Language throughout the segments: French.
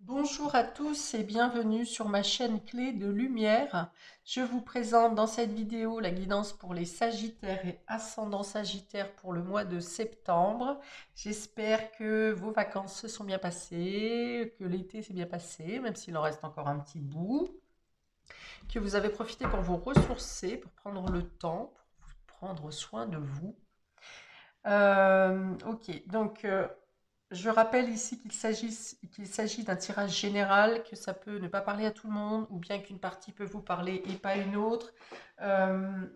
Bonjour à tous et bienvenue sur ma chaîne Clé de Lumière. Je vous présente dans cette vidéo la guidance pour les Sagittaires et ascendant Sagittaire pour le mois de septembre. J'espère que vos vacances se sont bien passées, que l'été s'est bien passé, même s'il en reste encore un petit bout, que vous avez profité pour vous ressourcer, pour prendre le temps, pour prendre soin de vous. Ok, donc je rappelle ici qu'il s'agit d'un tirage général, que ça peut ne pas parler à tout le monde, ou bien qu'une partie peut vous parler et pas une autre. Euh,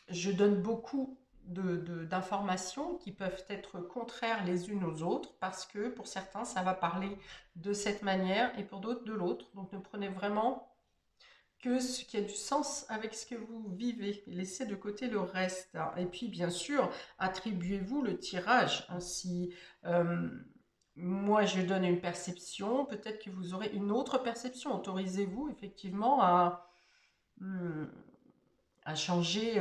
je donne beaucoup d'informations qui peuvent être contraires les unes aux autres, parce que pour certains, ça va parler de cette manière et pour d'autres de l'autre. Donc ne prenez vraiment que ce qui a du sens avec ce que vous vivez. Laissez de côté le reste. Et puis, bien sûr, attribuez-vous le tirage. Si moi, je donne une perception, peut-être que vous aurez une autre perception. Autorisez-vous effectivement hmm, à changer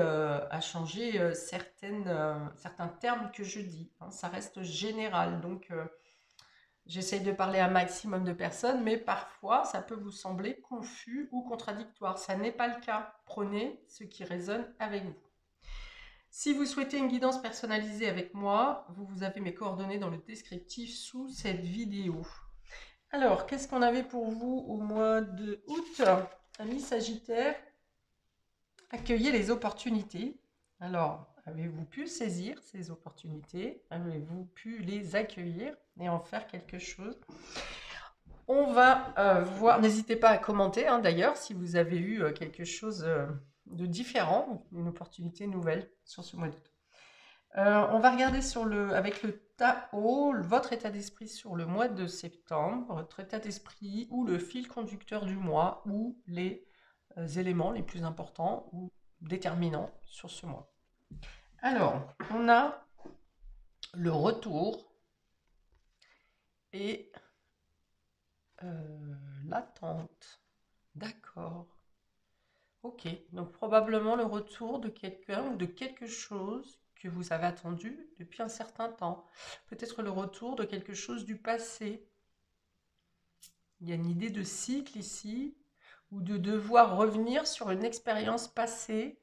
certains termes que je dis. Ça reste général. Donc, j'essaye de parler à un maximum de personnes, mais parfois ça peut vous sembler confus ou contradictoire. Ça n'est pas le cas. Prenez ce qui résonne avec vous. Si vous souhaitez une guidance personnalisée avec moi, vous avez mes coordonnées dans le descriptif sous cette vidéo. Alors, qu'est-ce qu'on avait pour vous au mois de août? Amis Sagittaire, accueillez les opportunités. Alors, avez-vous pu saisir ces opportunités? Avez-vous pu les accueillir et en faire quelque chose? On va voir, n'hésitez pas à commenter d'ailleurs si vous avez eu quelque chose de différent, une opportunité nouvelle sur ce mois d'août. On va regarder avec le tarot votre état d'esprit sur le mois de septembre, votre état d'esprit ou le fil conducteur du mois ou les éléments les plus importants ou déterminants sur ce mois. Alors, on a le retour et l'attente. D'accord. Ok, donc probablement le retour de quelqu'un ou de quelque chose que vous avez attendu depuis un certain temps. Peut-être le retour de quelque chose du passé. Il y a une idée de cycle ici, ou de devoir revenir sur une expérience passée.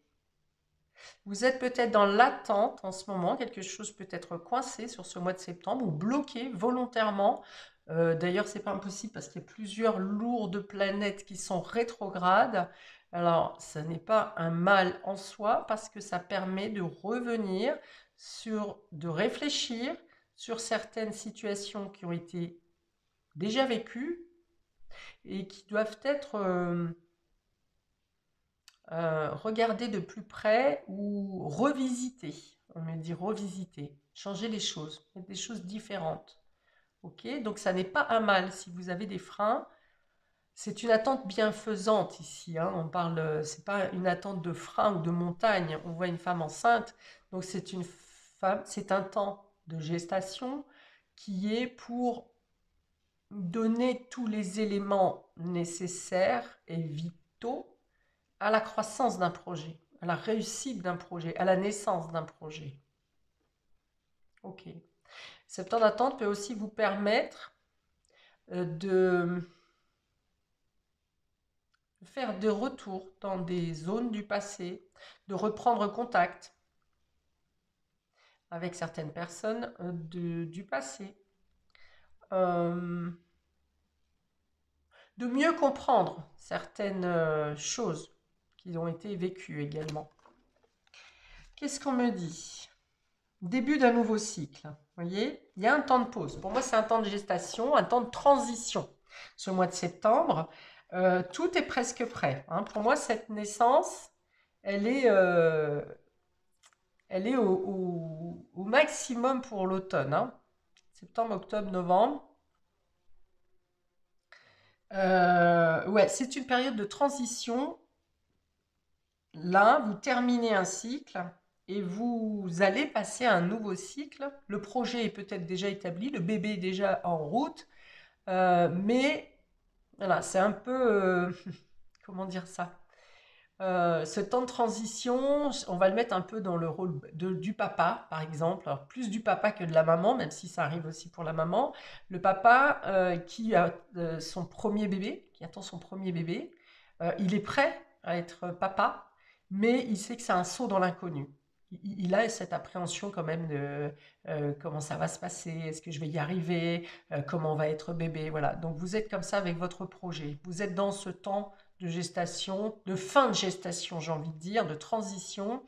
Vous êtes peut-être dans l'attente en ce moment, quelque chose peut être coincé sur ce mois de septembre ou bloqué volontairement. D'ailleurs, c'est pas impossible parce qu'il y a plusieurs lourdes planètes qui sont rétrogrades. Alors, ça n'est pas un mal en soi parce que ça permet de revenir de réfléchir sur certaines situations qui ont été déjà vécues et qui doivent être regarder de plus près ou revisiter. On me dit revisiter, changer les choses, mettre des choses différentes. Ok, donc ça n'est pas un mal si vous avez des freins. C'est une attente bienfaisante ici. On parle, c'est pas une attente de frein ou de montagne. On voit une femme enceinte, donc c'est une femme, c'est un temps de gestation qui est pour donner tous les éléments nécessaires et vitaux à la croissance d'un projet, à la réussite d'un projet, à la naissance d'un projet. Ok. Cette temps d'attente peut aussi vous permettre de faire des retours dans des zones du passé, de reprendre contact avec certaines personnes du passé, euh, de mieux comprendre certaines choses qui ont été vécues également. Qu'est-ce qu'on me dit? Début d'un nouveau cycle. Vous voyez, il y a un temps de pause. Pour moi, c'est un temps de gestation, un temps de transition. Ce mois de septembre, tout est presque prêt. Pour moi, cette naissance, elle est, euh, elle est au maximum pour l'automne. Septembre, octobre, novembre. Ouais, c'est une période de transition. Là, vous terminez un cycle et vous allez passer à un nouveau cycle. Le projet est peut-être déjà établi, le bébé est déjà en route, mais voilà, c'est un peu, comment dire ça? Ce temps de transition, on va le mettre un peu dans le rôle du papa, par exemple. Alors, plus du papa que de la maman, même si ça arrive aussi pour la maman. Le papa qui a son premier bébé, qui attend son premier bébé, il est prêt à être papa, mais il sait que c'est un saut dans l'inconnu. Il a cette appréhension quand même de comment ça va se passer, est-ce que je vais y arriver, comment va être bébé, voilà. Donc vous êtes comme ça avec votre projet. Vous êtes dans ce temps de gestation, de fin de gestation, j'ai envie de dire, de transition,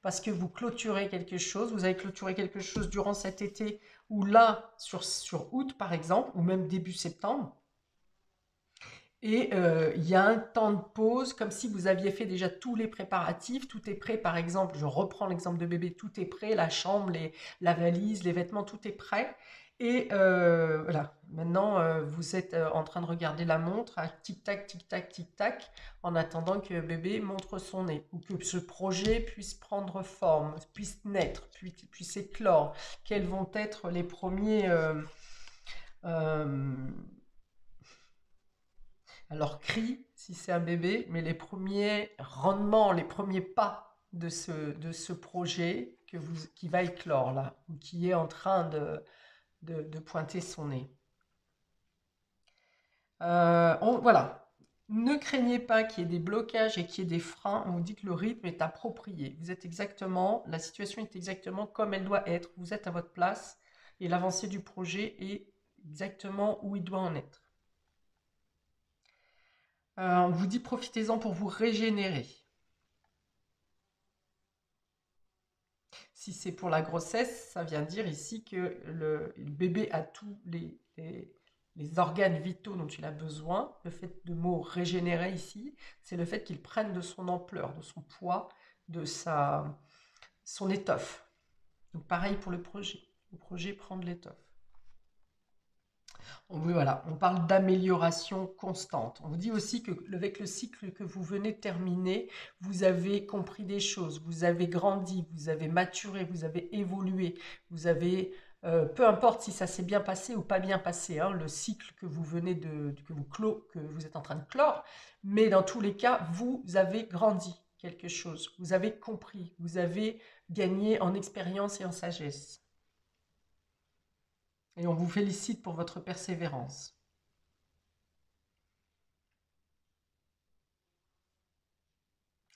parce que vous clôturez quelque chose, vous avez clôturé quelque chose durant cet été, ou là, sur août par exemple, ou même début septembre, et il y a un temps de pause, comme si vous aviez fait déjà tous les préparatifs, tout est prêt, par exemple, je reprends l'exemple de bébé, tout est prêt, la chambre, la valise, les vêtements, tout est prêt. Et voilà, maintenant vous êtes en train de regarder la montre à tic-tac, tic-tac, tic-tac, en attendant que bébé montre son nez, ou que ce projet puisse prendre forme, puisse naître, puisse éclore. Quels vont être les premiers... euh, alors cri si c'est un bébé, mais les premiers rendements, les premiers pas de ce projet qui va éclore là, ou qui est en train de pointer son nez. Voilà. Ne craignez pas qu'il y ait des blocages et qu'il y ait des freins. On vous dit que le rythme est approprié. Vous êtes exactement, la situation est exactement comme elle doit être. Vous êtes à votre place et l'avancée du projet est exactement où il doit en être. On vous dit profitez-en pour vous régénérer. Si c'est pour la grossesse, ça vient dire ici que le bébé a tous les organes vitaux dont il a besoin. Le fait de mot régénérer ici, c'est le fait qu'il prenne de son ampleur, de son poids, de son étoffe. Donc pareil pour le projet. Le projet prend de l'étoffe. Oui, voilà, on parle d'amélioration constante. On vous dit aussi que avec le cycle que vous venez de terminer, vous avez compris des choses, vous avez grandi, vous avez maturé, vous avez évolué, vous avez, peu importe si ça s'est bien passé ou pas bien passé, hein, le cycle que vous venez que vous êtes en train de clore, mais dans tous les cas, vous avez grandi quelque chose, vous avez compris, vous avez gagné en expérience et en sagesse. Et on vous félicite pour votre persévérance.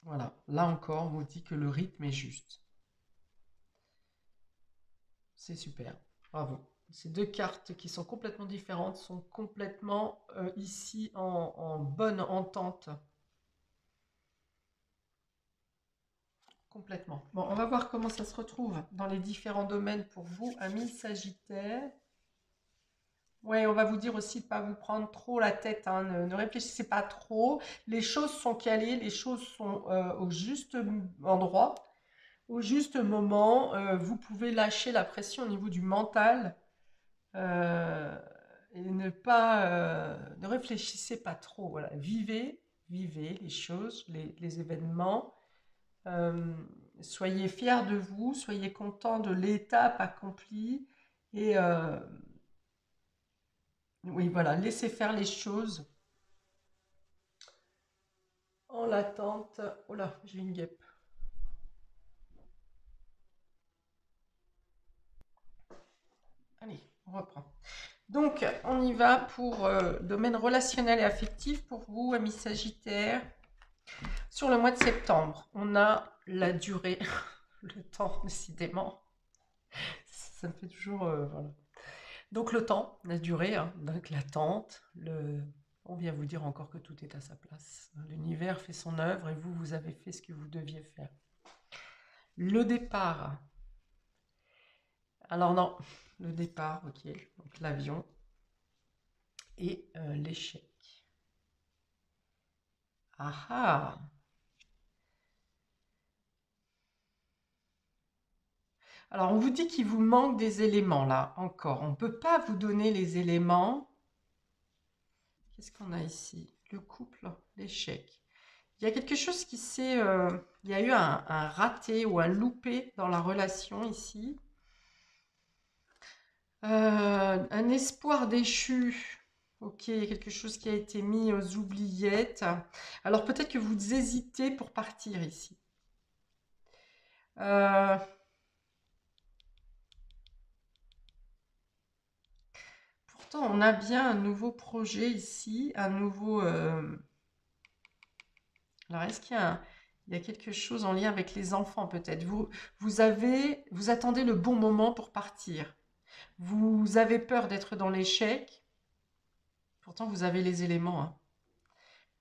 Voilà, là encore, on vous dit que le rythme est juste. C'est super, bravo. Ces deux cartes qui sont complètement différentes sont complètement ici en bonne entente. Complètement. Bon, on va voir comment ça se retrouve dans les différents domaines pour vous, amis Sagittaires. Ouais, on va vous dire aussi de ne pas vous prendre trop la tête, hein, ne réfléchissez pas trop. Les choses sont calées, les choses sont au juste endroit. Au juste moment, vous pouvez lâcher la pression au niveau du mental euh, et ne réfléchissez pas trop. Voilà, vivez les choses, les événements. Euh, Soyez fiers de vous, soyez contents de l'étape accomplie et oui, voilà, laissez faire les choses en l'attente. Oh là, j'ai une guêpe. Allez, on reprend. Donc, on y va pour domaine relationnel et affectif pour vous, amis Sagittaires. Sur le mois de septembre, on a la durée, le temps, décidément. Ça me fait toujours... voilà. Donc, le temps, la durée, hein, donc l'attente, on vient vous dire encore que tout est à sa place. L'univers fait son œuvre et vous, vous avez fait ce que vous deviez faire. Le départ. Alors non, le départ, ok. Donc l'avion et l'échec. Ah ah. Alors, on vous dit qu'il vous manque des éléments là, encore. On ne peut pas vous donner les éléments. Qu'est-ce qu'on a ici? Le couple, l'échec. Il y a quelque chose qui s'est... il y a eu un raté ou un loupé dans la relation ici. Un espoir déchu. Ok, il y a quelque chose qui a été mis aux oubliettes. Alors peut-être que vous hésitez pour partir ici. Euh, Pourtant, on a bien un nouveau projet ici, un nouveau. Alors, est-ce il y a quelque chose en lien avec les enfants peut-être? Vous attendez le bon moment pour partir. Vous avez peur d'être dans l'échec. Pourtant, vous avez les éléments, hein.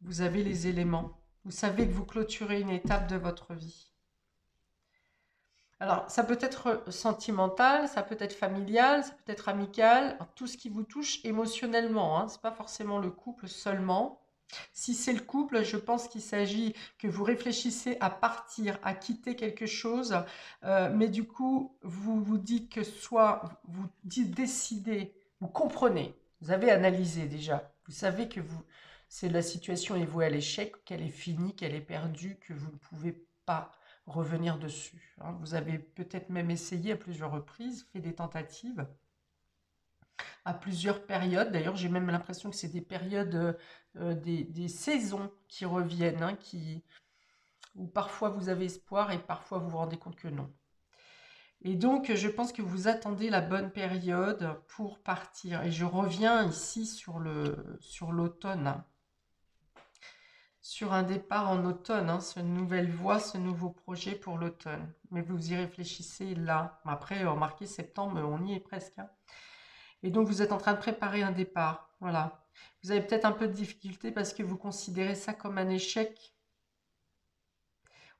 Vous avez les éléments. Vous savez que vous clôturez une étape de votre vie. Alors, ça peut être sentimental, ça peut être familial, ça peut être amical, tout ce qui vous touche émotionnellement, hein. C'est pas forcément le couple seulement. Si c'est le couple, je pense qu'il s'agit que vous réfléchissez à partir, à quitter quelque chose, mais du coup, vous vous dites que soit vous décidez, vous comprenez, vous avez analysé déjà, vous savez que la situation est vouée à l'échec, qu'elle est finie, qu'elle est perdue, que vous ne pouvez pas revenir dessus, hein. Vous avez peut-être même essayé à plusieurs reprises, fait des tentatives à plusieurs périodes. D'ailleurs, j'ai même l'impression que c'est des périodes, des saisons qui reviennent, hein, où parfois vous avez espoir et parfois vous vous rendez compte que non. Et donc, je pense que vous attendez la bonne période pour partir. Et je reviens ici sur l'automne, hein, sur un départ en automne, hein, cette nouvelle voie, ce nouveau projet pour l'automne. Mais vous y réfléchissez là. Après, remarquez, septembre, on y est presque, hein. Et donc, vous êtes en train de préparer un départ. Voilà. Vous avez peut-être un peu de difficulté parce que vous considérez ça comme un échec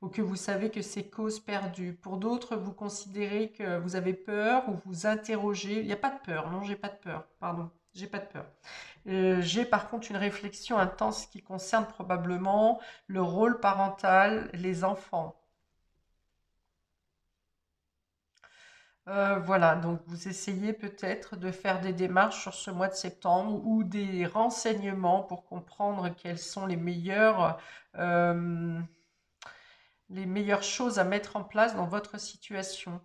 ou que vous savez que c'est cause perdue. Pour d'autres, vous considérez que vous avez peur ou vous interrogez. Il n'y a pas de peur, non, j'ai pas de peur. Pardon, j'ai pas de peur. J'ai par contre une réflexion intense qui concerne probablement le rôle parental, les enfants. Voilà, donc vous essayez peut-être de faire des démarches sur ce mois de septembre ou des renseignements pour comprendre quelles sont euh, les meilleures choses à mettre en place dans votre situation.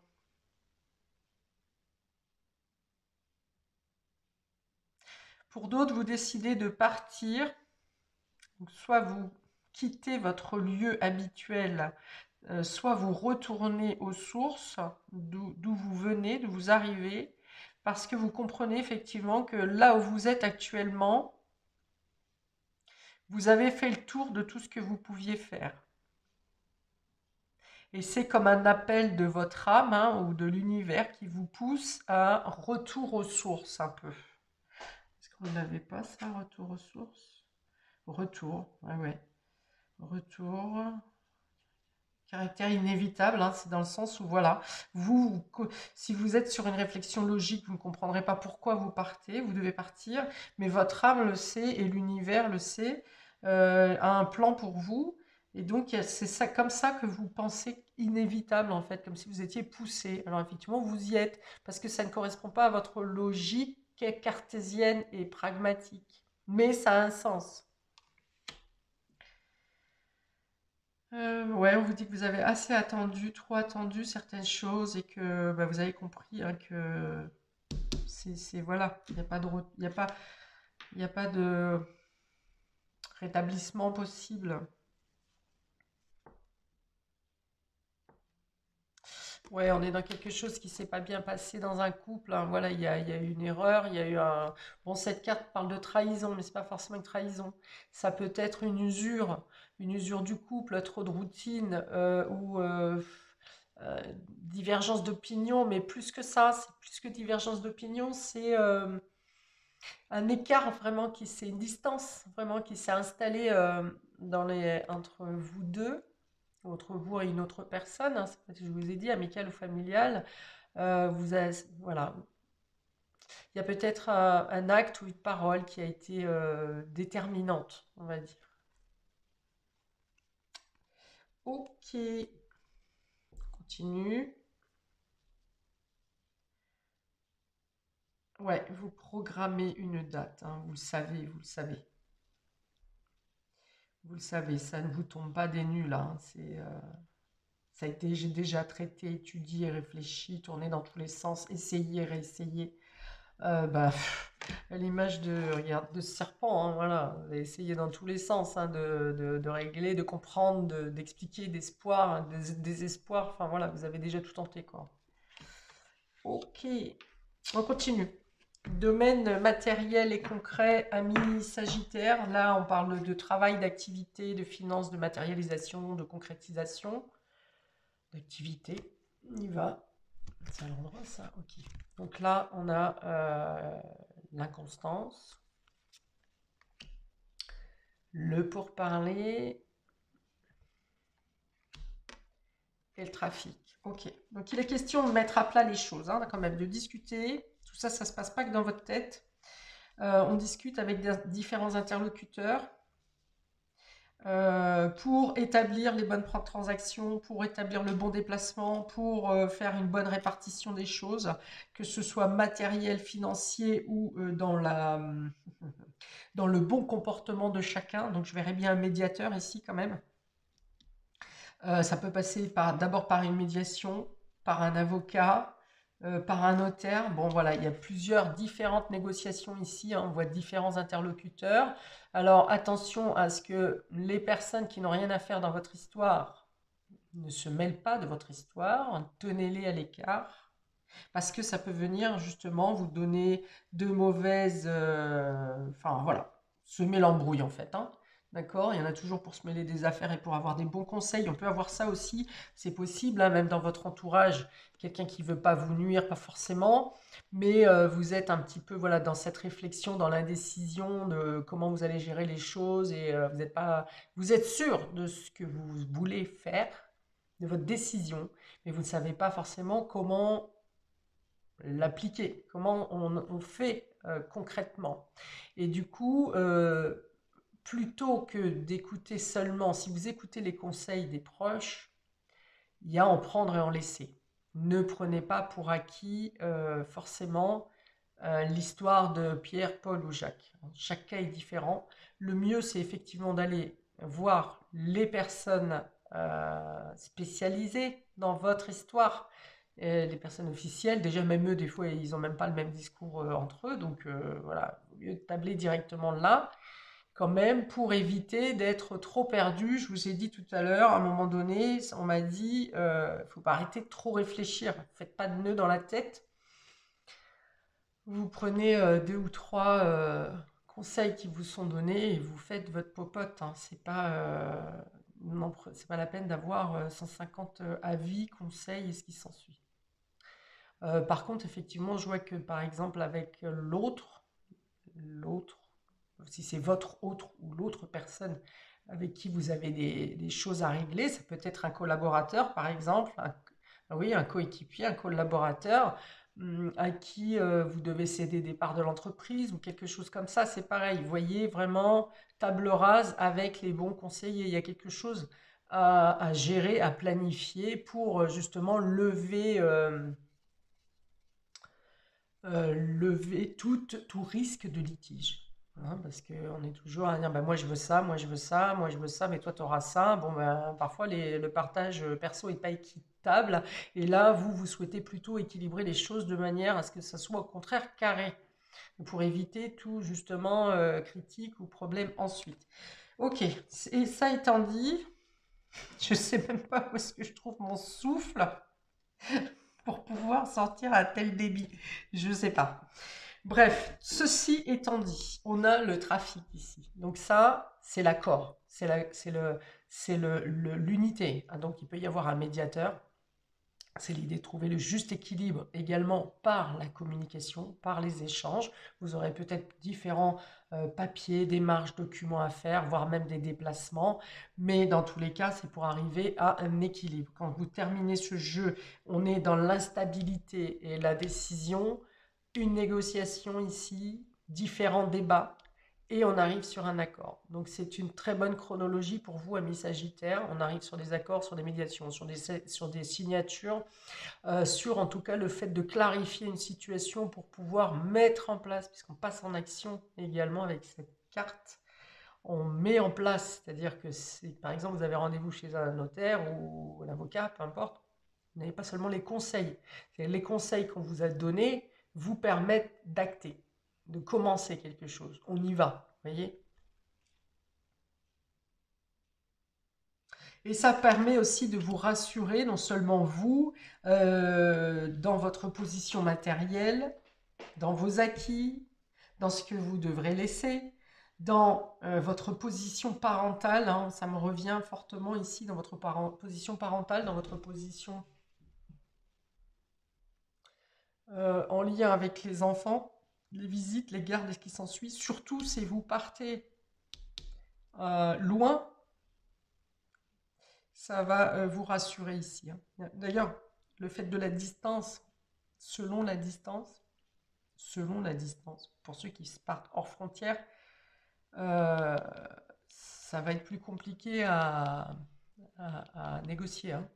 Pour d'autres, vous décidez de partir, donc soit vous quittez votre lieu habituel, soit vous retournez aux sources d'où vous venez, d'où vous arrivez, parce que vous comprenez effectivement que là où vous êtes actuellement, vous avez fait le tour de tout ce que vous pouviez faire. Et c'est comme un appel de votre âme, hein, ou de l'univers qui vous pousse à un retour aux sources un peu. Est-ce que vous n'avez pas ça, retour aux sources? Retour, ouais, ouais. Retour, caractère inévitable, hein, c'est dans le sens où, voilà, si vous êtes sur une réflexion logique, vous ne comprendrez pas pourquoi vous partez, vous devez partir, mais votre âme le sait et l'univers le sait, a un plan pour vous, et donc c'est ça, comme ça que vous pensez inévitable, en fait, comme si vous étiez poussé. Alors effectivement, vous y êtes, parce que ça ne correspond pas à votre logique cartésienne et pragmatique, mais ça a un sens. Ouais, on vous dit que vous avez assez attendu, trop attendu certaines choses et que bah, vous avez compris, hein, que voilà, il n'y a pas il y a pas de rétablissement possible. Ouais, on est dans quelque chose qui s'est pas bien passé dans un couple, hein. Voilà, il y a eu une erreur, il y a eu un. Bon, cette carte parle de trahison, mais c'est pas forcément une trahison. Ça peut être une usure du couple, trop de routine ou euh, divergence d'opinion, mais plus que ça, c'est plus que divergence d'opinion, c'est un écart vraiment c'est une distance vraiment qui s'est installée entre vous deux, entre vous et une autre personne, hein, c'est ce que je vous ai dit, amical ou familial. Voilà, il y a peut-être un acte ou une parole qui a été déterminante, on va dire. Ok, continue. Ouais, vous programmez une date, hein, vous le savez, vous le savez. Vous le savez, ça ne vous tombe pas des nues là, hein, ça a été j'ai déjà traité, étudié, réfléchi, tourné dans tous les sens, essayé, réessayé. Bah, à l'image de, regarde, de ce serpent, hein, voilà, vous avez essayé dans tous les sens hein, de régler, de comprendre, d'expliquer d'espoir, hein, des désespoir, enfin voilà, vous avez déjà tout tenté, quoi. Ok, on continue. Domaine matériel et concret, ami Sagittaire. Là, on parle de travail, d'activité, de finance, de matérialisation, de concrétisation, d'activité. On y va. C'est à l'endroit, ça. Ok. Donc là, on a l'inconstance, le pourparler et le trafic. Ok. Donc il est question de mettre à plat les choses, hein, quand même, de discuter. Tout ça, ça se passe pas que dans votre tête. On discute avec différents interlocuteurs pour établir les bonnes transactions, pour établir le bon déplacement, pour faire une bonne répartition des choses, que ce soit matériel, financier ou dans le bon comportement de chacun. Donc je verrais bien un médiateur ici quand même. Ça peut passer d'abord par une médiation, par un avocat, par un notaire. Bon, voilà, il y a plusieurs différentes négociations ici, hein, on voit différents interlocuteurs. Alors, attention à ce que les personnes qui n'ont rien à faire dans votre histoire ne se mêlent pas de votre histoire, hein, tenez-les à l'écart, parce que ça peut venir justement vous donner de mauvaises... enfin, voilà, semer l'embrouille en fait, hein. D'accord? Il y en a toujours pour se mêler des affaires et pour avoir des bons conseils. On peut avoir ça aussi, c'est possible, hein, même dans votre entourage, quelqu'un qui ne veut pas vous nuire, pas forcément, mais vous êtes un petit peu voilà, dans cette réflexion, dans l'indécision de comment vous allez gérer les choses et vous êtes sûr de ce que vous voulez faire, de votre décision, mais vous ne savez pas forcément comment l'appliquer, comment on fait concrètement. Et du coup, plutôt que d'écouter seulement, si vous écoutez les conseils des proches, il y a en prendre et en laisser. Ne prenez pas pour acquis forcément l'histoire de Pierre, Paul ou Jacques. Chaque cas est différent. Le mieux, c'est effectivement d'aller voir les personnes spécialisées dans votre histoire, les personnes officielles. Déjà, même eux, des fois, ils n'ont même pas le même discours entre eux. Donc, voilà, au lieu de tabler directement là, quand même, pour éviter d'être trop perdu. Je vous ai dit tout à l'heure, à un moment donné, on m'a dit, il ne faut pas arrêter de trop réfléchir. Faites pas de nœuds dans la tête. Vous prenez deux ou trois conseils qui vous sont donnés et vous faites votre popote, hein. C'est pas la peine d'avoir 150 avis, conseils et ce qui s'ensuit. Par contre, effectivement, je vois que par exemple avec l'autre, si c'est votre autre ou l'autre personne avec qui vous avez des choses à régler, ça peut être un collaborateur par exemple, oui, un coéquipier, un collaborateur à qui vous devez céder des parts de l'entreprise ou quelque chose comme ça, c'est pareil. Vous voyez vraiment table rase avec les bons conseillers. Il y a quelque chose à gérer, à planifier pour justement lever tout risque de litige. Hein, parce qu'on est toujours à dire bah, moi je veux ça, moi je veux ça, moi je veux ça, mais toi tu auras ça. Bon, ben, parfois le partage perso n'est pas équitable. Et là, vous souhaitez plutôt équilibrer les choses de manière à ce que ça soit au contraire carré, pour éviter tout justement critique ou problème ensuite. Ok, et ça étant dit, je sais même pas où est-ce que je trouve mon souffle pour pouvoir sortir à tel débit. Je sais pas. Bref, ceci étant dit, on a le trafic ici. Donc ça, c'est l'accord, l'unité. Ah, donc il peut y avoir un médiateur. C'est l'idée de trouver le juste équilibre également par la communication, par les échanges. Vous aurez peut-être différents papiers, démarches, documents à faire, voire même des déplacements. Mais dans tous les cas, c'est pour arriver à un équilibre. Quand vous terminez ce jeu, on est dans l'instabilité et la décision, une négociation ici, différents débats, et on arrive sur un accord. Donc c'est une très bonne chronologie pour vous, amis Sagittaires. On arrive sur des accords, sur des médiations, sur des signatures, sur en tout cas le fait de clarifier une situation pour pouvoir mettre en place, puisqu'on passe en action également avec cette carte, on met en place, c'est-à-dire que par exemple vous avez rendez-vous chez un notaire ou un avocat, peu importe, vous n'avez pas seulement les conseils. C'est les conseils qu'on vous a donnés, vous permettent d'acter, de commencer quelque chose. On y va, voyez? Et ça permet aussi de vous rassurer, non seulement vous, dans votre position matérielle, dans vos acquis, dans ce que vous devrez laisser, dans votre position parentale, hein, ça me revient fortement ici, dans votre position parentale, dans votre position en lien avec les enfants, les visites, les gardes et ce qui s'ensuit, surtout si vous partez loin, ça va vous rassurer ici, hein. D'ailleurs, le fait de la distance, selon la distance, pour ceux qui partent hors frontières, euh, ça va être plus compliqué à négocier, hein.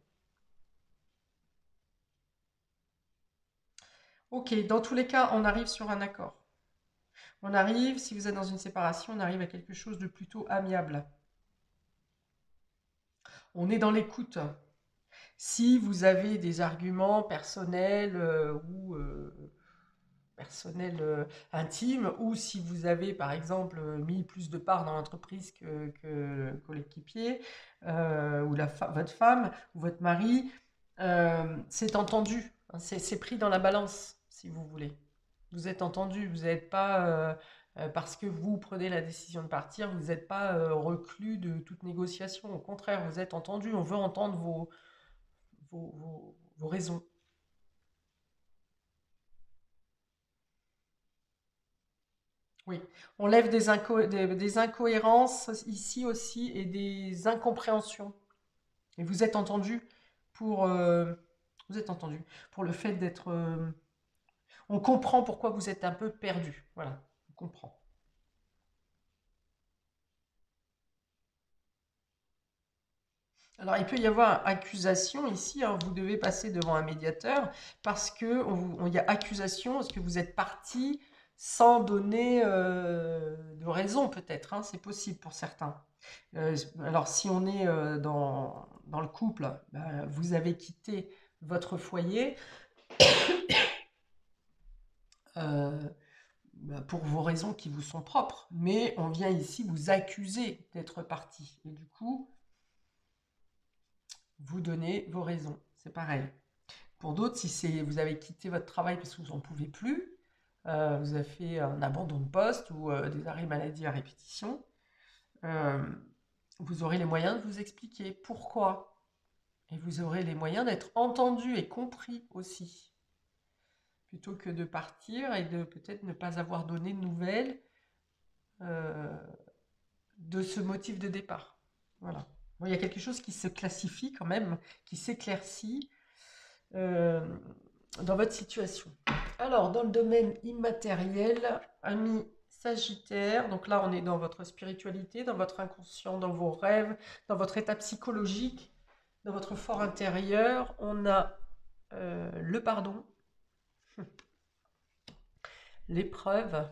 Ok, dans tous les cas, on arrive sur un accord. On arrive, si vous êtes dans une séparation, on arrive à quelque chose de plutôt amiable. On est dans l'écoute. Si vous avez des arguments personnels ou intimes, ou si vous avez par exemple mis plus de part dans l'entreprise que l'équipier, ou votre femme, ou votre mari, c'est entendu, hein, c'est pris dans la balance, si vous voulez. Vous êtes entendu, vous n'êtes pas, parce que vous prenez la décision de partir, vous n'êtes pas reclus de toute négociation. Au contraire, vous êtes entendu, on veut entendre vos raisons. Oui, on lève des incohérences ici aussi et des incompréhensions. Et vous êtes entendu pour, vous êtes entendu pour le fait d'être. On comprend pourquoi vous êtes un peu perdu. Voilà, on comprend. Alors, il peut y avoir accusation ici, hein, vous devez passer devant un médiateur parce que il y a accusation, parce que vous êtes parti sans donner de raison, peut-être, hein, c'est possible pour certains. Alors, si on est dans le couple, bah, vous avez quitté votre foyer euh, bah, pour vos raisons qui vous sont propres, mais on vient ici vous accuser d'être parti. Et du coup, vous donnez vos raisons. C'est pareil. Pour d'autres, si vous avez quitté votre travail parce que vous n'en pouvez plus, vous avez fait un abandon de poste ou des arrêts maladie à répétition, euh, vous aurez les moyens de vous expliquer pourquoi. Et vous aurez les moyens d'être entendu et compris aussi, plutôt que de partir et de peut-être ne pas avoir donné de nouvelles euh, de ce motif de départ. Voilà. Bon, il y a quelque chose qui se classifie quand même, qui s'éclaircit euh, dans votre situation. Alors, dans le domaine immatériel, ami Sagittaire, donc là on est dans votre spiritualité, dans votre inconscient, dans vos rêves, dans votre état psychologique, dans votre fort intérieur, on a le pardon, l'épreuve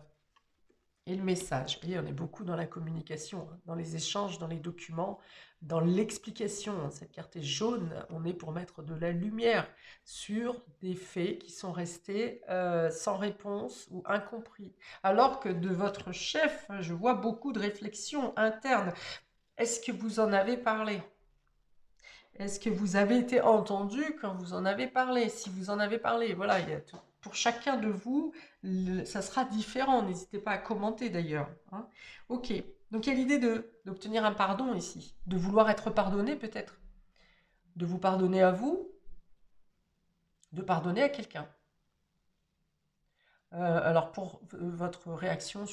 et le message. Vous voyez, on est beaucoup dans la communication, hein, dans les échanges, dans les documents, dans l'explication. Cette carte est jaune, on est pour mettre de la lumière sur des faits qui sont restés sans réponse ou incompris. Alors que de votre chef, je vois beaucoup de réflexions internes. Est-ce que vous en avez parlé? Est-ce que vous avez été entendu quand vous en avez parlé? Si vous en avez parlé, voilà, pour chacun de vous, ça sera différent. N'hésitez pas à commenter d'ailleurs, hein. Ok, donc il y a l'idée d'obtenir un pardon ici, de vouloir être pardonné peut-être, de vous pardonner à vous, de pardonner à quelqu'un. Alors pour votre réaction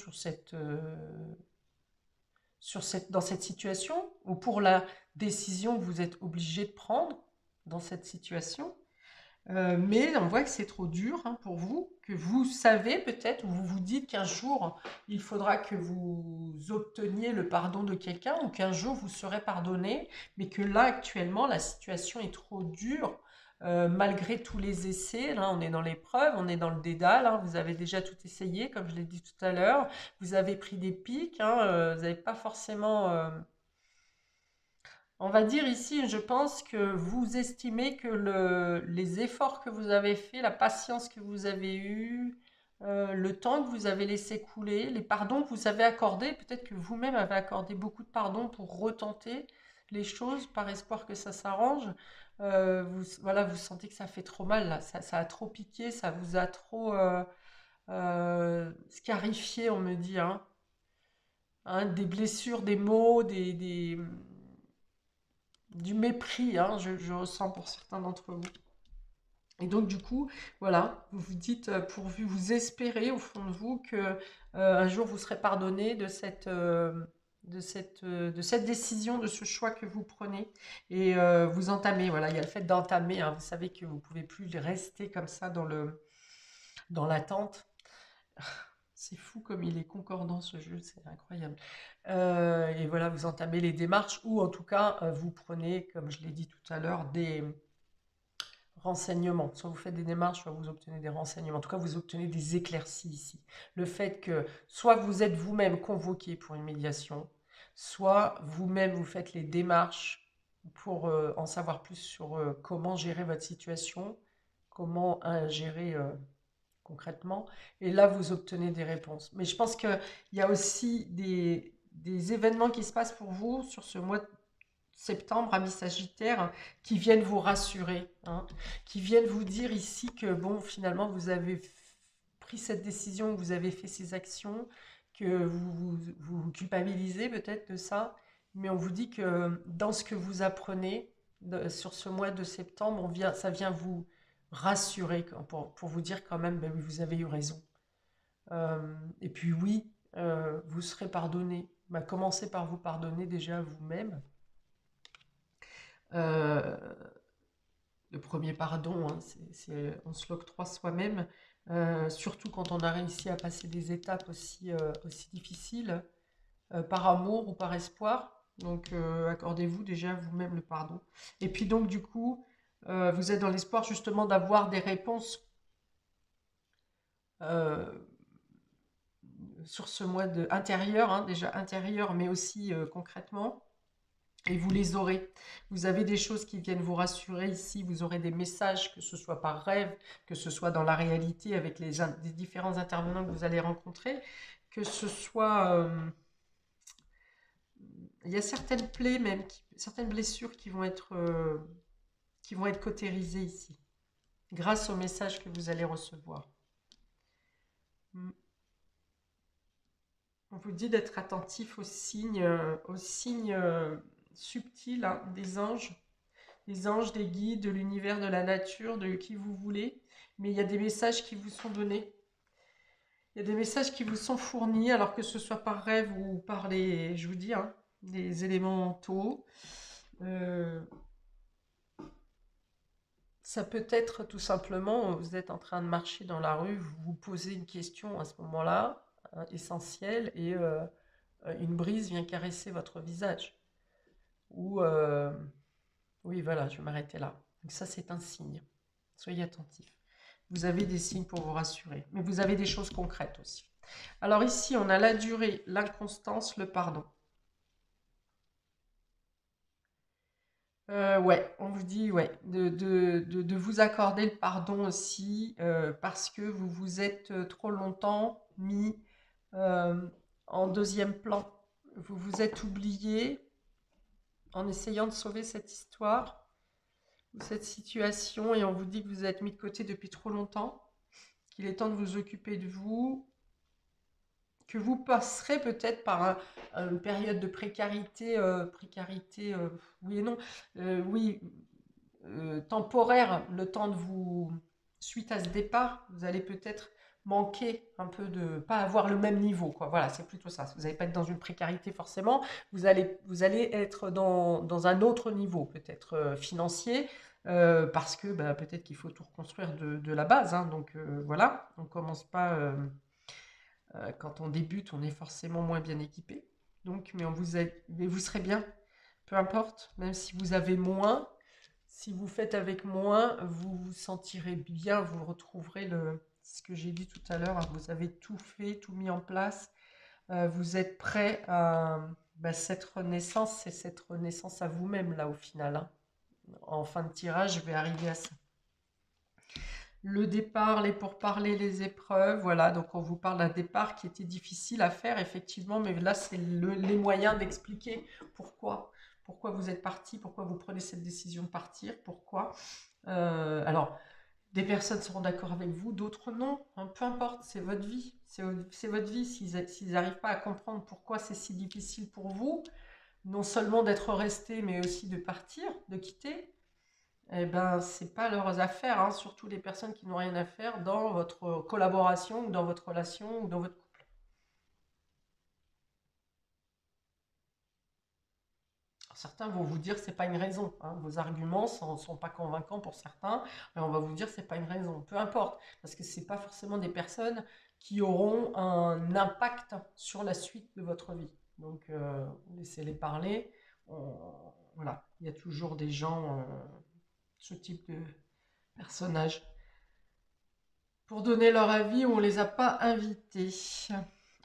dans cette situation, ou pour la décision que vous êtes obligé de prendre dans cette situation. Mais on voit que c'est trop dur, hein, pour vous, que vous savez peut-être, ou vous vous dites qu'un jour, il faudra que vous obteniez le pardon de quelqu'un, ou qu'un jour vous serez pardonné, mais que là, actuellement, la situation est trop dure, malgré tous les essais. Là, on est dans l'épreuve, on est dans le dédale, hein, vous avez déjà tout essayé, comme je l'ai dit tout à l'heure, vous avez pris des pics, hein, vous n'avez pas forcément... On va dire ici, je pense que vous estimez que les efforts que vous avez faits, la patience que vous avez eue, le temps que vous avez laissé couler, les pardons que vous avez accordés, peut-être que vous-même avez accordé beaucoup de pardons pour retenter les choses par espoir que ça s'arrange. Voilà, vous sentez que ça fait trop mal, là, ça a trop piqué, ça vous a trop scarifié, on me dit, hein. Hein, des blessures, des mots, du mépris, hein, je ressens pour certains d'entre vous. Et donc, du coup, voilà, vous vous dites, pourvu, vous espérez au fond de vous que un jour vous serez pardonné de cette décision, de ce choix que vous prenez. Et vous entamez, voilà, il y a le fait d'entamer, hein, vous savez que vous ne pouvez plus rester comme ça dans l'attente. C'est fou comme il est concordant ce jeu, c'est incroyable. Et voilà, vous entamez les démarches ou en tout cas, vous prenez, comme je l'ai dit tout à l'heure, des renseignements. Soit vous faites des démarches, soit vous obtenez des renseignements. En tout cas, vous obtenez des éclaircies ici. Le fait que soit vous êtes vous-même convoqué pour une médiation, soit vous-même vous faites les démarches pour en savoir plus sur comment gérer votre situation, comment gérer concrètement. Et là, vous obtenez des réponses. Mais je pense qu'il y a aussi des événements qui se passent pour vous sur ce mois de septembre, amis Sagittaire, qui viennent vous rassurer, hein, qui viennent vous dire ici que, bon, finalement, vous avez pris cette décision, vous avez fait ces actions, que vous culpabilisez peut-être de ça, mais on vous dit que dans ce que vous apprenez sur ce mois de septembre, ça vient vous rassurer pour vous dire quand même, ben oui, vous avez eu raison. Et puis oui, vous serez pardonné. Bah, commencez par vous pardonner déjà vous-même. Euh, le premier pardon, hein, on se l'octroie soi-même, surtout quand on a réussi à passer des étapes aussi difficiles, par amour ou par espoir. Donc accordez-vous déjà vous-même le pardon. Et puis donc du coup, vous êtes dans l'espoir justement d'avoir des réponses euh, sur ce mois intérieur, hein, déjà intérieur, mais aussi concrètement. Et vous les aurez. Vous avez des choses qui viennent vous rassurer ici. Vous aurez des messages, que ce soit par rêve, que ce soit dans la réalité avec les différents intervenants que vous allez rencontrer, que ce soit... il y a certaines plaies même, certaines blessures qui vont être cautérisées ici, grâce aux messages que vous allez recevoir. Mm. On vous dit d'être attentif aux signes subtils, hein, des anges. Les anges, des guides, de l'univers, de la nature, de qui vous voulez. Mais il y a des messages qui vous sont donnés. Il y a des messages qui vous sont fournis, alors que ce soit par rêve ou par je vous dis, hein, les éléments mentaux. Euh, Ça peut être tout simplement, vous êtes en train de marcher dans la rue, vous vous posez une question à ce moment-là, essentielle, et une brise vient caresser votre visage. Ou, oui, voilà, je vais m'arrêter là. Donc ça, c'est un signe. Soyez attentifs. Vous avez des signes pour vous rassurer, mais vous avez des choses concrètes aussi. Alors ici, on a la durée, l'inconstance, le pardon. Ouais, on vous dit ouais, de vous accorder le pardon aussi, parce que vous vous êtes trop longtemps mis euh, en deuxième plan. Vous vous êtes oublié en essayant de sauver cette histoire ou cette situation, et on vous dit que vous êtes mis de côté depuis trop longtemps, qu'il est temps de vous occuper de vous, que vous passerez peut-être par une période de précarité, oui et non, oui, temporaire, le temps de vous, suite à ce départ, vous allez peut-être manquer un peu de, pas avoir le même niveau, quoi. Voilà, c'est plutôt ça. Vous n'allez pas être dans une précarité forcément, vous allez être dans un autre niveau, peut-être financier, parce que bah, peut-être qu'il faut tout reconstruire de la base, hein. Donc voilà, on commence pas, quand on débute, on est forcément moins bien équipé. Donc, mais vous serez bien, peu importe, même si vous avez moins, si vous faites avec moins, vous vous sentirez bien, vous retrouverez ce que j'ai dit tout à l'heure, hein, vous avez tout fait, tout mis en place, vous êtes prêt à bah, cette renaissance, c'est cette renaissance à vous-même là au final, hein. En fin de tirage, je vais arriver à ça. le départ, les pourparlers, les épreuves, voilà, donc on vous parle d'un départ qui était difficile à faire, effectivement, mais là, c'est les moyens d'expliquer pourquoi. Pourquoi vous êtes parti, pourquoi vous prenez cette décision de partir, pourquoi. Alors, des personnes seront d'accord avec vous, d'autres non, hein, peu importe, c'est votre vie. C'est votre vie. S'ils n'arrivent pas à comprendre pourquoi c'est si difficile pour vous, non seulement d'être resté, mais aussi de partir, de quitter, eh ben, c'est pas leurs affaires, hein, surtout les personnes qui n'ont rien à faire dans votre collaboration ou dans votre relation ou dans votre couple. Alors, certains vont vous dire que c'est pas une raison, hein, vos arguments sont pas convaincants pour certains, et on va vous dire que c'est pas une raison, peu importe, parce que c'est pas forcément des personnes qui auront un impact sur la suite de votre vie. Donc, laissez-les parler. Voilà, il y a toujours des gens, ce type de personnages. Pour donner leur avis, on ne les a pas invités.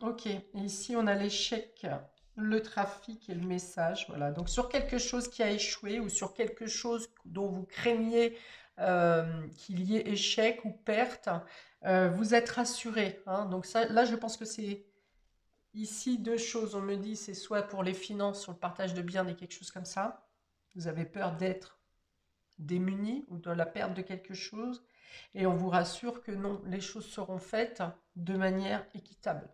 Ok, et ici on a l'échec, le trafic et le message. Voilà, donc sur quelque chose qui a échoué ou sur quelque chose dont vous craignez qu'il y ait échec ou perte, vous êtes rassuré, hein. Donc ça, là, je pense que c'est ici deux choses. On me dit c'est soit pour les finances, sur le partage de biens et quelque chose comme ça. Vous avez peur d'être démunis ou de la perte de quelque chose. Et on vous rassure que non, les choses seront faites de manière équitable.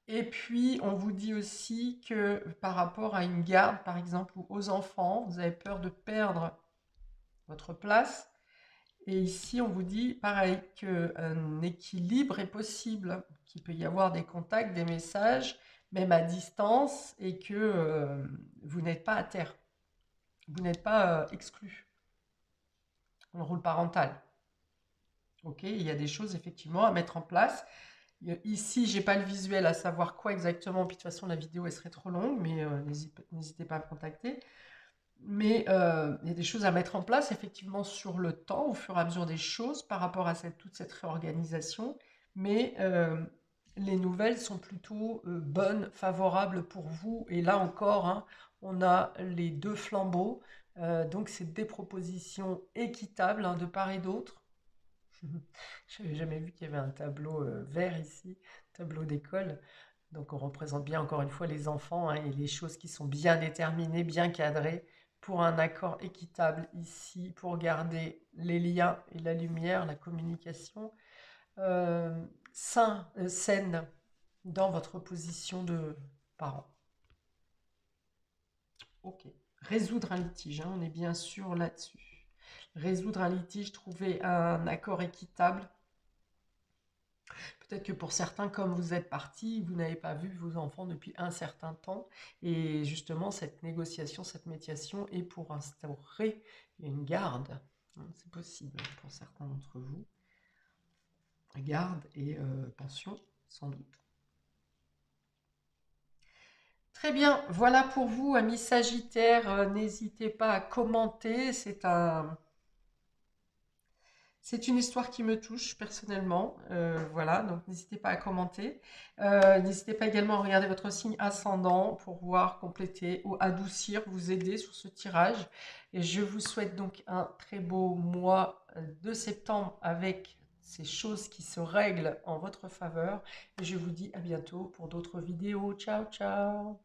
Et puis, on vous dit aussi que par rapport à une garde, par exemple, ou aux enfants, vous avez peur de perdre votre place. Et ici, on vous dit, pareil, qu'un équilibre est possible, qu'il peut y avoir des contacts, des messages, même à distance, et que vous n'êtes pas à terre. Vous n'êtes pas exclu. Le rôle parental. Ok, il y a des choses effectivement à mettre en place. Ici, j'ai pas le visuel à savoir quoi exactement, puis de toute façon la vidéo elle serait trop longue, mais n'hésitez pas à me contacter. Mais il y a des choses à mettre en place effectivement sur le temps, au fur et à mesure des choses, par rapport à toute cette réorganisation. Mais les nouvelles sont plutôt bonnes, favorables pour vous. Et là encore, hein, on a les deux flambeaux. Donc c'est des propositions équitables, hein, de part et d'autre. Je n'avais jamais vu qu'il y avait un tableau vert ici, tableau d'école. Donc on représente bien encore une fois les enfants, hein, et les choses qui sont bien déterminées, bien cadrées pour un accord équitable ici, pour garder les liens et la lumière, la communication saine dans votre position de parent. Ok. Résoudre un litige, hein, on est bien sûr là-dessus. Résoudre un litige, trouver un accord équitable. Peut-être que pour certains, comme vous êtes parti, vous n'avez pas vu vos enfants depuis un certain temps. Et justement, cette négociation, cette médiation est pour instaurer une garde. Hein, c'est possible pour certains d'entre vous. Garde et pension, sans doute. Très bien, voilà pour vous, amis Sagittaires. N'hésitez pas à commenter. C'est une histoire qui me touche personnellement, voilà, donc n'hésitez pas à commenter. N'hésitez pas également à regarder votre signe ascendant pour voir compléter ou adoucir, vous aider sur ce tirage. Et je vous souhaite donc un très beau mois de septembre avec ces choses qui se règlent en votre faveur. Et je vous dis à bientôt pour d'autres vidéos. Ciao, ciao!